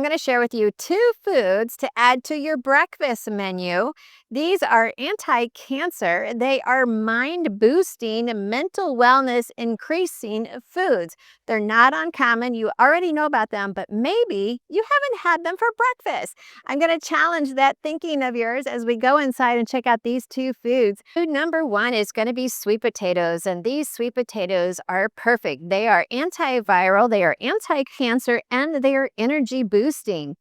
going to share with you 2 foods to add to your breakfast menu. These are anti-cancer. They are mind-boosting, mental wellness increasing foods. They're not uncommon. You already know about them, but maybe you haven't had them for breakfast. I'm going to challenge that thinking of yours as we go inside and check out these 2 foods. Food number 1 is going to be sweet potatoes, and these sweet potatoes are perfect. They are antiviral, they are anti-cancer, and they are energy boosting.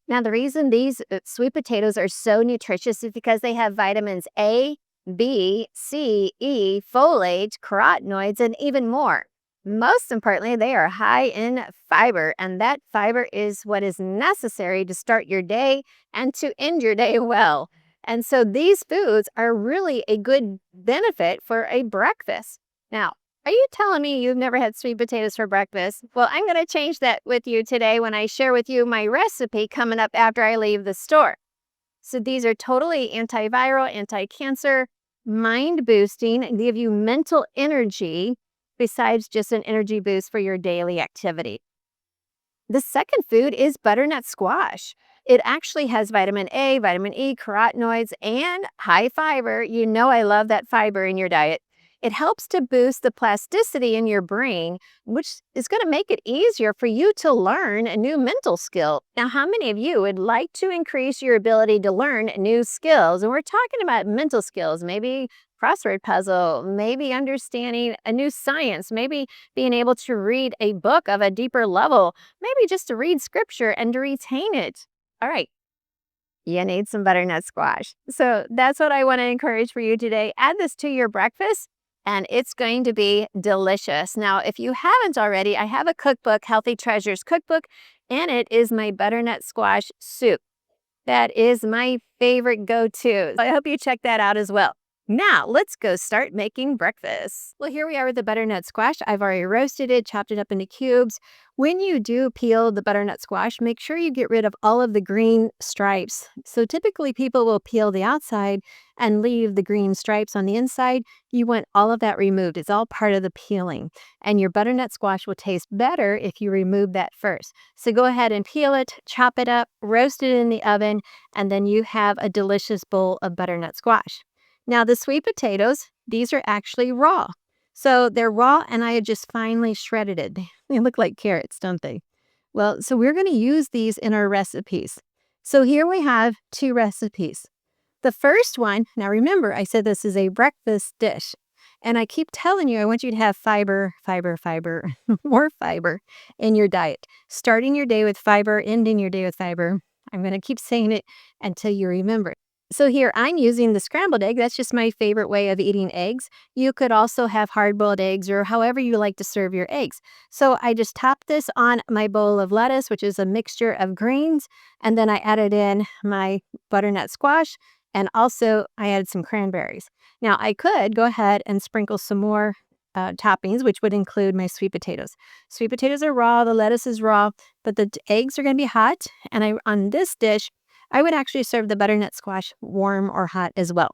Now, the reason these sweet potatoes are so nutritious is because they have vitamins A, B, C, E, folate, carotenoids, and even more. Most importantly, they are high in fiber, and that fiber is what is necessary to start your day and to end your day well. And so these foods are really a good benefit for a breakfast. Now, are you telling me you've never had sweet potatoes for breakfast? Well, I'm going to change that with you today when I share with you my recipe coming up after I leave the store. So these are totally antiviral, anti-cancer, mind boosting, give you mental energy besides just an energy boost for your daily activity. The second food is butternut squash. It actually has vitamin A, vitamin E, carotenoids, and high fiber. You know I love that fiber in your diet. It helps to boost the plasticity in your brain, which is going to make it easier for you to learn a new mental skill. Now, how many of you would like to increase your ability to learn new skills? And we're talking about mental skills, maybe crossword puzzle, maybe understanding a new science, maybe being able to read a book of a deeper level, maybe just to read scripture and to retain it. All right. You need some butternut squash. So that's what I want to encourage for you today. Add this to your breakfast and it's going to be delicious. Now, if you haven't already, I have a cookbook, Healthy Treasures Cookbook, and it is my butternut squash soup. That is my favorite go-to. I hope you check that out as well. Now, let's go start making breakfast. Well, here we are with the butternut squash. I've already roasted it, chopped it up into cubes. When you do peel the butternut squash, make sure you get rid of all of the green stripes. So typically people will peel the outside and leave the green stripes on the inside. You want all of that removed. It's all part of the peeling. And your butternut squash will taste better if you remove that first. So go ahead and peel it, chop it up, roast it in the oven, and then you have a delicious bowl of butternut squash. Now, the sweet potatoes, these are actually raw. So they're raw and I had just finely shredded it. They look like carrots, don't they? Well, so we're going to use these in our recipes. So here we have 2 recipes. The first one, now remember, I said this is a breakfast dish. And I keep telling you, I want you to have fiber, fiber, fiber, more fiber in your diet. Starting your day with fiber, ending your day with fiber. I'm going to keep saying it until you remember it. So here I'm using the scrambled egg. That's just my favorite way of eating eggs. You could also have hard-boiled eggs or however you like to serve your eggs. So I just topped this on my bowl of lettuce, which is a mixture of greens, and then I added in my butternut squash, and also I added some cranberries. Now I could go ahead and sprinkle some more toppings, which would include my sweet potatoes. Sweet potatoes are raw, the lettuce is raw, but the eggs are going to be hot, and on this dish, I would actually serve the butternut squash warm or hot as well.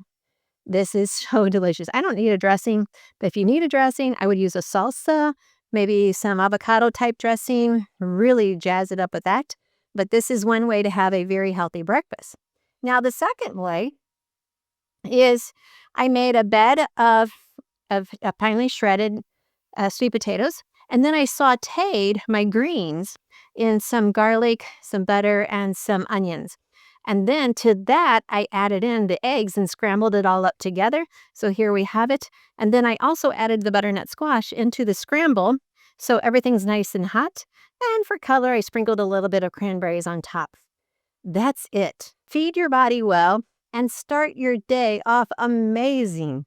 This is so delicious. I don't need a dressing, but if you need a dressing, I would use a salsa, maybe some avocado type dressing, really jazz it up with that. But this is one way to have a very healthy breakfast. Now, the second way is I made a bed of finely shredded sweet potatoes, and then I sauteed my greens in some garlic, some butter, and some onions. And then to that, I added in the eggs and scrambled it all up together. So here we have it. And then I also added the butternut squash into the scramble. So everything's nice and hot. And for color, I sprinkled a little bit of cranberries on top. That's it. Feed your body well and start your day off amazing.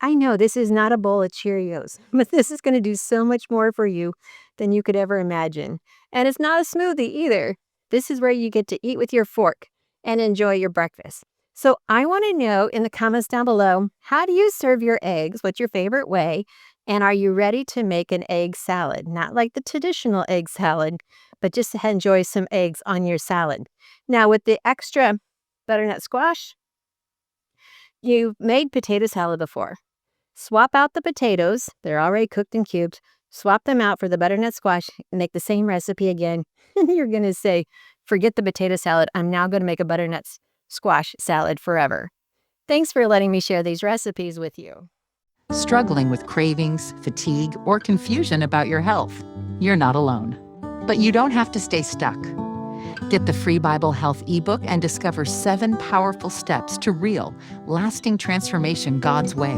I know this is not a bowl of Cheerios, but this is going to do so much more for you than you could ever imagine. And it's not a smoothie either. This is where you get to eat with your fork and enjoy your breakfast. So I want to know in the comments down below, how do you serve your eggs? What's your favorite way? And are you ready to make an egg salad? Not like the traditional egg salad, but just to enjoy some eggs on your salad. Now with the extra butternut squash, you've made potato salad before. Swap out the potatoes. They're already cooked in cubes. Swap them out for the butternut squash and make the same recipe again. And you're going to say, Forget the potato salad. I'm now going to make a butternut squash salad forever. Thanks for letting me share these recipes with you. Struggling with cravings, fatigue, or confusion about your health? You're not alone. But you don't have to stay stuck. Get the free Bible Health ebook and discover 7 powerful steps to real, lasting transformation God's way.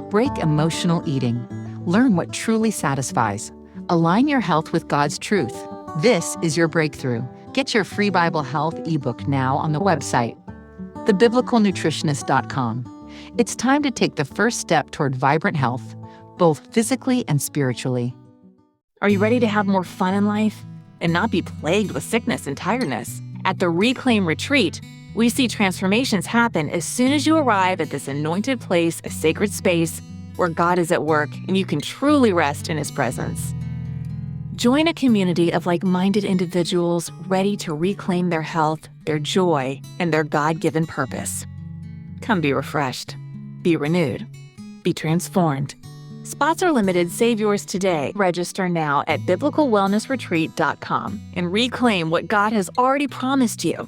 Break emotional eating. Learn what truly satisfies. Align your health with God's truth. This is your breakthrough. Get your free Bible Health ebook now on the website, thebiblicalnutritionist.com. It's time to take the first step toward vibrant health, both physically and spiritually. Are you ready to have more fun in life and not be plagued with sickness and tiredness? At the Reclaim Retreat, we see transformations happen as soon as you arrive at this anointed place, a sacred space where God is at work and you can truly rest in His presence. Join a community of like-minded individuals ready to reclaim their health, their joy, and their God-given purpose. Come be refreshed, be renewed, be transformed. Spots are limited. Save yours today. Register now at biblicalwellnessretreat.com and reclaim what God has already promised you.